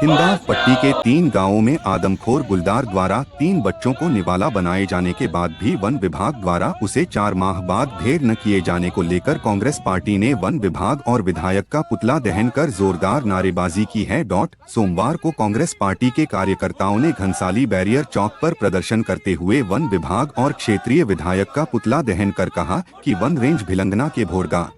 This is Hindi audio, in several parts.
हिंदाव पट्टी के 3 गांवों में आदमखोर गुलदार द्वारा 3 बच्चों को निवाला बनाए जाने के बाद भी वन विभाग द्वारा उसे 4 माह बाद ढेर न किए जाने को लेकर कांग्रेस पार्टी ने वन विभाग और विधायक का पुतला दहन कर जोरदार नारेबाजी की है। सोमवार को कांग्रेस पार्टी के कार्यकर्ताओं ने घनसाली बैरियर चौक पर प्रदर्शन करते हुए वन विभाग और क्षेत्रीय विधायक का पुतला दहन कर कहा कि वन रेंज भिलंगना के भोरगा,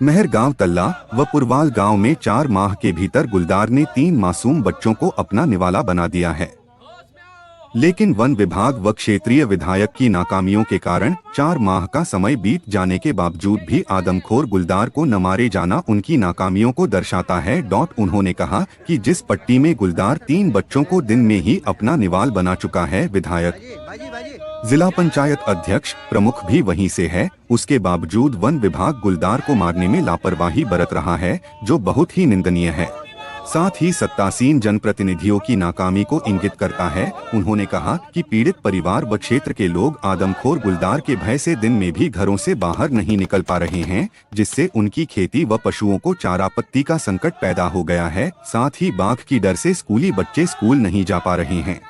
मेहरगांव तल्ला व पुरवाल गांव में 4 माह के भीतर गुलदार ने 3 मासूम बच्चों को अपना निवाला बना दिया है। लेकिन वन विभाग व क्षेत्रीय विधायक की नाकामियों के कारण 4 माह का समय बीत जाने के बावजूद भी आदमखोर गुलदार को न मारे जाना उनकी नाकामियों को दर्शाता है। उन्होंने कहा कि जिस पट्टी में गुलदार 3 बच्चों को दिन में ही अपना निवाल बना चुका है, विधायक, जिला पंचायत अध्यक्ष, प्रमुख भी वहीं से है, उसके बावजूद वन विभाग गुलदार को मारने में लापरवाही बरत रहा है, जो बहुत ही निंदनीय है। साथ ही सत्तासीन जनप्रतिनिधियों की नाकामी को इंगित करता है। उन्होंने कहा कि पीड़ित परिवार व क्षेत्र के लोग आदमखोर गुलदार के भय से दिन में भी घरों से बाहर नहीं निकल पा रहे हैं, जिससे उनकी खेती व पशुओं को चारा पत्ती का संकट पैदा हो गया है। साथ ही बाघ की डर से स्कूली बच्चे स्कूल नहीं जा पा रहे हैं।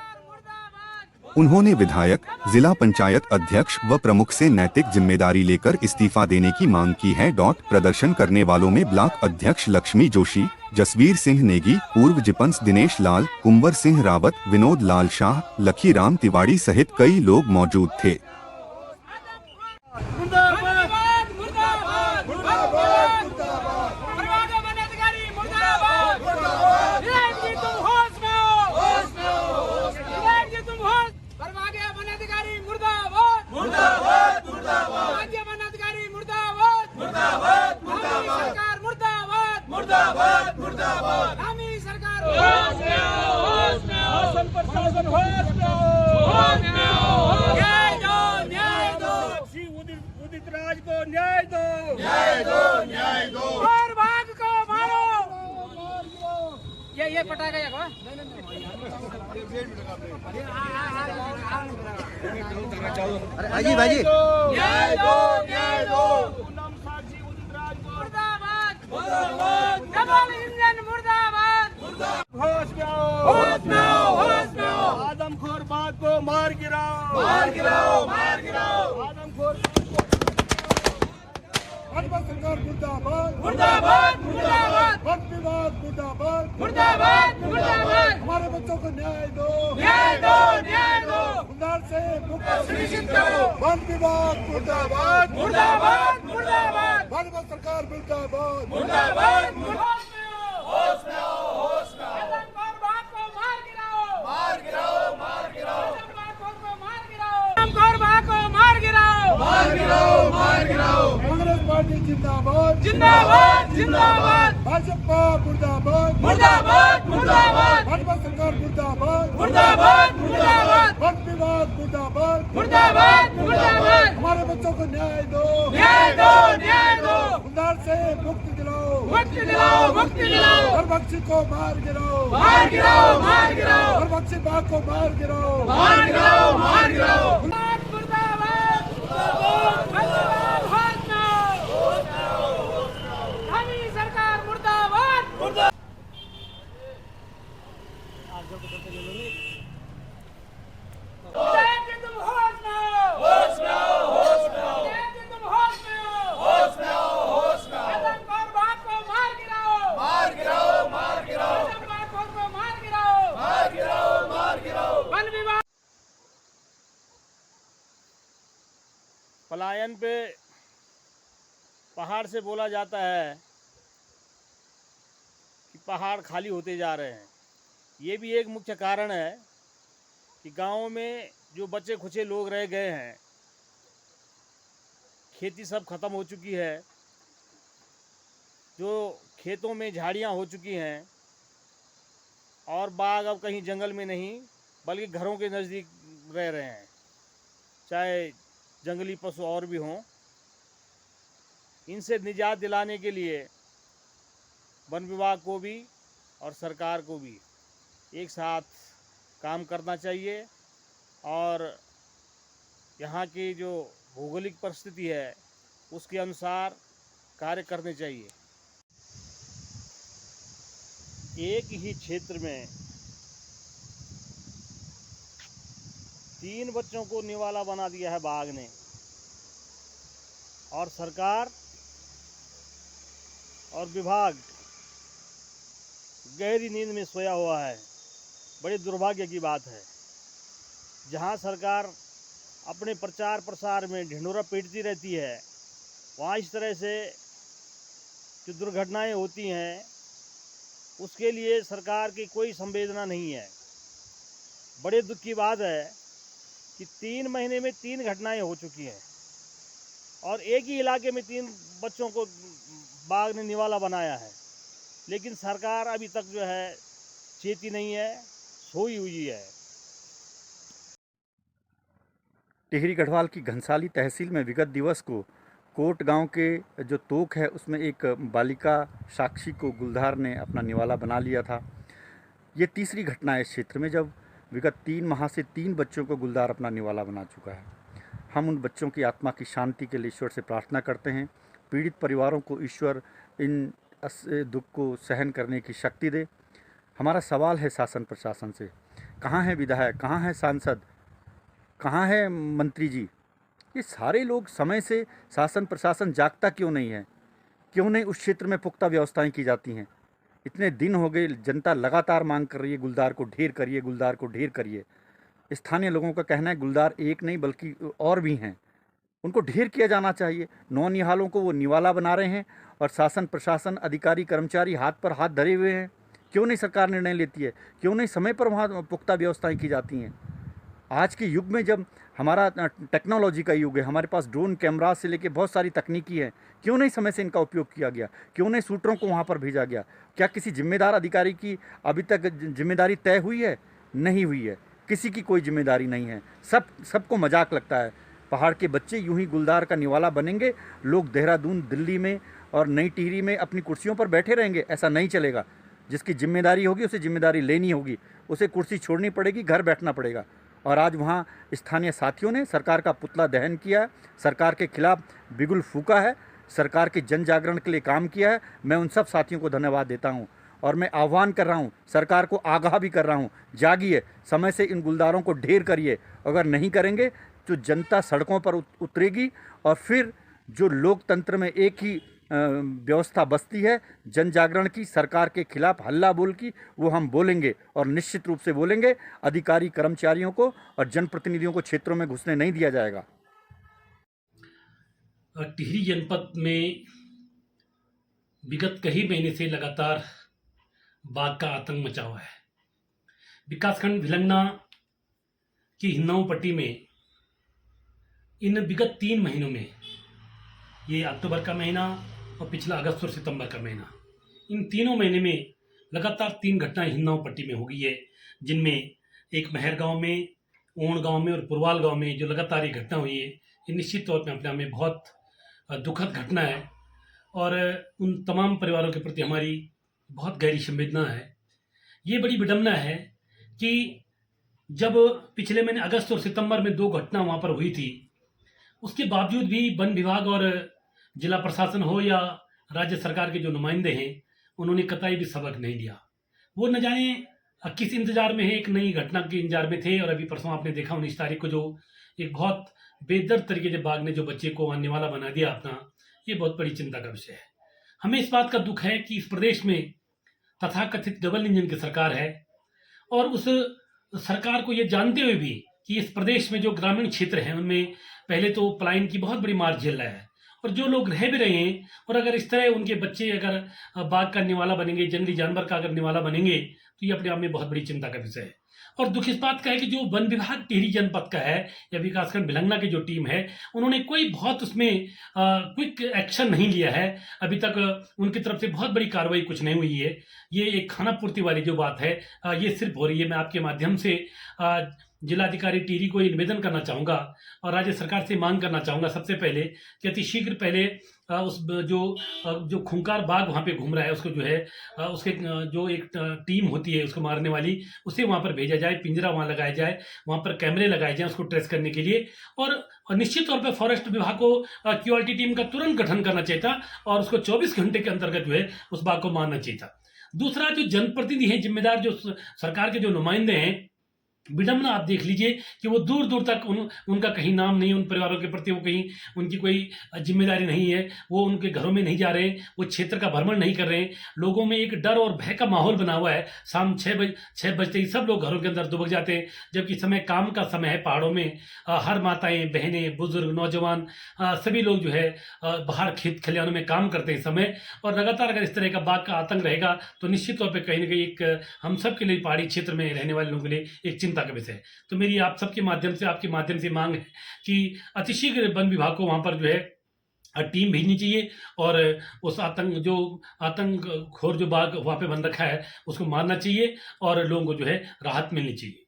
उन्होंने विधायक, जिला पंचायत अध्यक्ष व प्रमुख से नैतिक जिम्मेदारी लेकर इस्तीफा देने की मांग की है। प्रदर्शन करने वालों में ब्लॉक अध्यक्ष लक्ष्मी जोशी, जसवीर सिंह नेगी, पूर्व जिपंस दिनेश लाल, कुंवर सिंह रावत, विनोद लाल शाह, लखीराम तिवाड़ी सहित कई लोग मौजूद थे। उदित राज को न्याय दो, न्याय दो, न्याय दो, और बाघ को मारो। ये पटाखा है क्या? अजी भाजी न्याय दो, न्याय दो। पूनम साक्षी उदित राज को मुर्दाबाद, मुर्दाबाद, डबल इंजन मुर्दाबाद, मुर्दाबाद। होश में आओ, होश में आओ, होश में आओ। आदमखोर बाघ को मार गिराओ, मार गिराओ, मार गिराओ। आदमखोर सरकार मुर्दाबाद, मुर्दाबाद, मुर्दाबाद। वन विभाग मुर्दाबाद, मुर्दाबाद, मुर्दाबाद। हमारे बच्चों को न्याय दो, न्याय दो, न्याय दो। गुलदार से मुक्त सुनिश्चित करो। वन विभाग मुर्दाबाद, मुर्दाबाद, मुर्दाबाद। वन सरकार मुर्दाबाद, मुर्दाबाद, मुर्दाबाद। होश में आओ, होश में आओ। आदमखोर बाघ को मार गिराओ, मार गिराओ, मार गिराओ। आदमखोर को मार गिराओ, आदमखोर बाघ को मार गिराओ, मार गिराओ, मार गिराओ। कांग्रेस पार्टी जिंदाबाद, जिंदाबाद, जिंदाबाद। भाजपा मुर्दाबाद, मुर्दाबाद, मुर्दाबाद। भाजपा सरकार मुर्दाबाद, मुर्दाबाद, मुर्दाबाद। वन विभाग मुर्दाबाद, मुर्दाबाद, मुर्दाबाद। हमारे बच्चों को न्याय दो, न्याय दो, न्याय दो। गुलदार से मुक्ति दिलाओ, मुक्ति दिलाओ, मुक्ति दिलाओ। हर बख्शी को मार गिराओ, मार गिराओ, मार गिराओ। हर बख्शी बाघ को मार गिराओ, मार गिराओ, मार गिराओ। मुर्दाबाद, मुर्दाबाद। पलायन पे पहाड़ से बोला जाता है कि पहाड़ खाली होते जा रहे हैं। ये भी एक मुख्य कारण है कि गाँव में जो बचे खुचे लोग रह गए हैं, खेती सब खत्म हो चुकी है, जो खेतों में झाड़ियाँ हो चुकी हैं और बाघ अब कहीं जंगल में नहीं बल्कि घरों के नज़दीक रह रहे हैं, चाहे जंगली पशु और भी हों। इनसे निजात दिलाने के लिए वन विभाग को भी और सरकार को भी एक साथ काम करना चाहिए और यहाँ की जो भौगोलिक परिस्थिति है उसके अनुसार कार्य करने चाहिए। एक ही क्षेत्र में 3 बच्चों को निवाला बना दिया है बाघ ने, और सरकार और विभाग गहरी नींद में सोया हुआ है। बड़े दुर्भाग्य की बात है, जहां सरकार अपने प्रचार प्रसार में ढिंढोरा पीटती रहती है, वहाँ इस तरह से जो दुर्घटनाएं होती हैं उसके लिए सरकार की कोई संवेदना नहीं है। बड़े दुख की बात है कि 3 महीने में 3 घटनाएं हो चुकी हैं और एक ही इलाके में 3 बच्चों को बाघ ने निवाला बनाया है, लेकिन सरकार अभी तक जो है चेती नहीं है, सोई हुई है। टिहरी गढ़वाल की घनसाली तहसील में विगत दिवस को कोट गांव के जो तोक है उसमें एक बालिका साक्षी को गुलदार ने अपना निवाला बना लिया था। ये तीसरी घटना है इस क्षेत्र में जब विगत 3 माह से 3 बच्चों को गुलदार अपना निवाला बना चुका है। हम उन बच्चों की आत्मा की शांति के लिए ईश्वर से प्रार्थना करते हैं। पीड़ित परिवारों को ईश्वर इन दुख को सहन करने की शक्ति दे। हमारा सवाल है शासन प्रशासन से, कहाँ है विधायक, कहाँ है सांसद, कहाँ है मंत्री जी? ये सारे लोग समय से शासन प्रशासन जागता क्यों नहीं है? क्यों नहीं उस क्षेत्र में पुख्ता व्यवस्थाएं की जाती हैं? इतने दिन हो गए, जनता लगातार मांग कर रही है गुलदार को ढेर करिए, गुलदार को ढेर करिए। स्थानीय लोगों का कहना है गुलदार एक नहीं बल्कि और भी हैं, उनको ढेर किया जाना चाहिए। नौनिहालों को वो निवाला बना रहे हैं और शासन प्रशासन अधिकारी कर्मचारी हाथ पर हाथ धरे हुए हैं। क्यों नहीं सरकार निर्णय लेती है? क्यों नहीं समय पर वहाँ पुख्ता व्यवस्थाएं की जाती हैं? आज के युग में जब हमारा टेक्नोलॉजी का युग है, हमारे पास ड्रोन कैमरा से लेके बहुत सारी तकनीकी है, क्यों नहीं समय से इनका उपयोग किया गया? क्यों नहीं शूटरों को वहाँ पर भेजा गया? क्या किसी जिम्मेदार अधिकारी की अभी तक जिम्मेदारी तय हुई है? नहीं हुई है, किसी की कोई जिम्मेदारी नहीं है। सबको मजाक लगता है। पहाड़ के बच्चे यूं ही गुलदार का निवाला बनेंगे, लोग देहरादून, दिल्ली में और नई टिहरी में अपनी कुर्सियों पर बैठे रहेंगे। ऐसा नहीं चलेगा। जिसकी जिम्मेदारी होगी उसे जिम्मेदारी लेनी होगी, उसे कुर्सी छोड़नी पड़ेगी, घर बैठना पड़ेगा। और आज वहाँ स्थानीय साथियों ने सरकार का पुतला दहन किया है, सरकार के खिलाफ बिगुल फूका है, सरकार के जन जागरण के लिए काम किया है। मैं उन सब साथियों को धन्यवाद देता हूँ और मैं आह्वान कर रहा हूँ, सरकार को आगाह भी कर रहा हूँ, जागिए, समय से इन गुलदारों को ढेर करिए। अगर नहीं करेंगे तो जनता सड़कों पर उतरेगी और फिर जो लोकतंत्र में एक ही व्यवस्था बसती है जन जागरण की, सरकार के खिलाफ हल्ला बोल की, वो हम बोलेंगे और निश्चित रूप से बोलेंगे। अधिकारी कर्मचारियों को और जनप्रतिनिधियों को क्षेत्रों में घुसने नहीं दिया जाएगा। टिहरी जनपद में विगत कई महीने से लगातार बाघ का आतंक मचा हुआ है। विकासखंड भिलंगना की हिन्नाऊ पट्टी में इन विगत 3 महीनों में, ये अक्टूबर का महीना और पिछला अगस्त और सितंबर का महीना, इन तीनों महीने में लगातार 3 घटनाएं हिन्नाऊ पट्टी में हो गई है, जिनमें एक महर गांव में, ओण गांव में और पुरवाल गांव में जो लगातार ये घटना हुई है, ये निश्चित तौर पर अपने आप में बहुत दुखद घटना है और उन तमाम परिवारों के प्रति हमारी बहुत गहरी संवेदना है। ये बड़ी विडंबना है कि जब पिछले महीने अगस्त और सितंबर में 2 घटना वहाँ पर हुई थी, उसके बावजूद भी वन विभाग और जिला प्रशासन हो या राज्य सरकार के जो नुमाइंदे हैं, उन्होंने कतई भी सबक नहीं लिया। वो न जाने किस इंतजार में है, एक नई घटना के इंतजार में थे। और अभी परसों आपने देखा 19 तारीख को जो एक बहुत बेदर्द तरीके से बाघ ने जो बच्चे को वहाँ निवाला बना दिया अपना, ये बहुत बड़ी चिंता का विषय है। हमें इस बात का दुख है कि इस प्रदेश में तथाकथित डबल इंजन की सरकार है और उस सरकार को ये जानते हुए भी कि इस प्रदेश में जो ग्रामीण क्षेत्र हैं उनमें पहले तो पलायन की बहुत बड़ी मार झेल रहा है और जो लोग रह भी रहे हैं, और अगर इस तरह उनके बच्चे अगर बाघ का निवाला बनेंगे, जंगली जानवर का अगर निवाला बनेंगे, तो ये अपने आप में बहुत बड़ी चिंता का विषय है। और दुख इस बात का है कि जो वन विभाग टिहरी जनपद का है या विकासखंड भिलंगना की जो टीम है, उन्होंने कोई बहुत उसमें क्विक एक्शन नहीं लिया है। अभी तक उनकी तरफ से बहुत बड़ी कार्रवाई कुछ नहीं हुई है। ये एक खाना पूर्ति वाली जो बात है ये सिर्फ हो रही है। मैं आपके माध्यम से जिलाधिकारी टिहरी को ये निवेदन करना चाहूँगा और राज्य सरकार से मांग करना चाहूँगा सबसे पहले कि अति शीघ्र पहले उस जो खूंखार बाघ वहाँ पे घूम रहा है उसको जो है उसके जो एक टीम होती है उसको मारने वाली, उसे वहाँ पर भेजा जाए, पिंजरा वहाँ लगाया जाए, वहाँ पर कैमरे लगाए जाए उसको ट्रेस करने के लिए। और निश्चित तौर पर फॉरेस्ट विभाग को क्यूआरटी टीम का तुरंत गठन करना चाहिए था और उसको 24 घंटे के अंतर्गत जो है उस बाघ को मारना चाहिए था। दूसरा, जो जनप्रतिनिधि हैं, जिम्मेदार जो सरकार के जो नुमाइंदे हैं, विडम्बना आप देख लीजिए कि वो दूर दूर तक उनका कहीं नाम नहीं, उन परिवारों के प्रति वो कहीं उनकी कोई जिम्मेदारी नहीं है, वो उनके घरों में नहीं जा रहे, वो क्षेत्र का भ्रमण नहीं कर रहे हैं। लोगों में एक डर और भय का माहौल बना हुआ है। शाम 6 बजते ही सब लोग घरों के अंदर दुबक जाते हैं, जबकि समय काम का समय है। पहाड़ों में हर माताएं, बहनें, बुजुर्ग, नौजवान सभी लोग जो है बाहर खेत खलिहानों में काम करते हैं समय। और लगातार अगर इस तरह का बाघ का आतंक रहेगा तो निश्चित तौर पर कहीं ना कहीं एक हम सब के लिए, पहाड़ी क्षेत्र में रहने वाले लोगों के लिए एक चिंता का विषय है। तो मेरी आप सबके माध्यम से, आपके माध्यम से मांग है कि अतिशीघ्र वन विभाग को वहां पर जो है टीम भेजनी चाहिए और उस आतंकखोर जो बाघ वहां पे बंद रखा है उसको मारना चाहिए और लोगों को जो है राहत मिलनी चाहिए।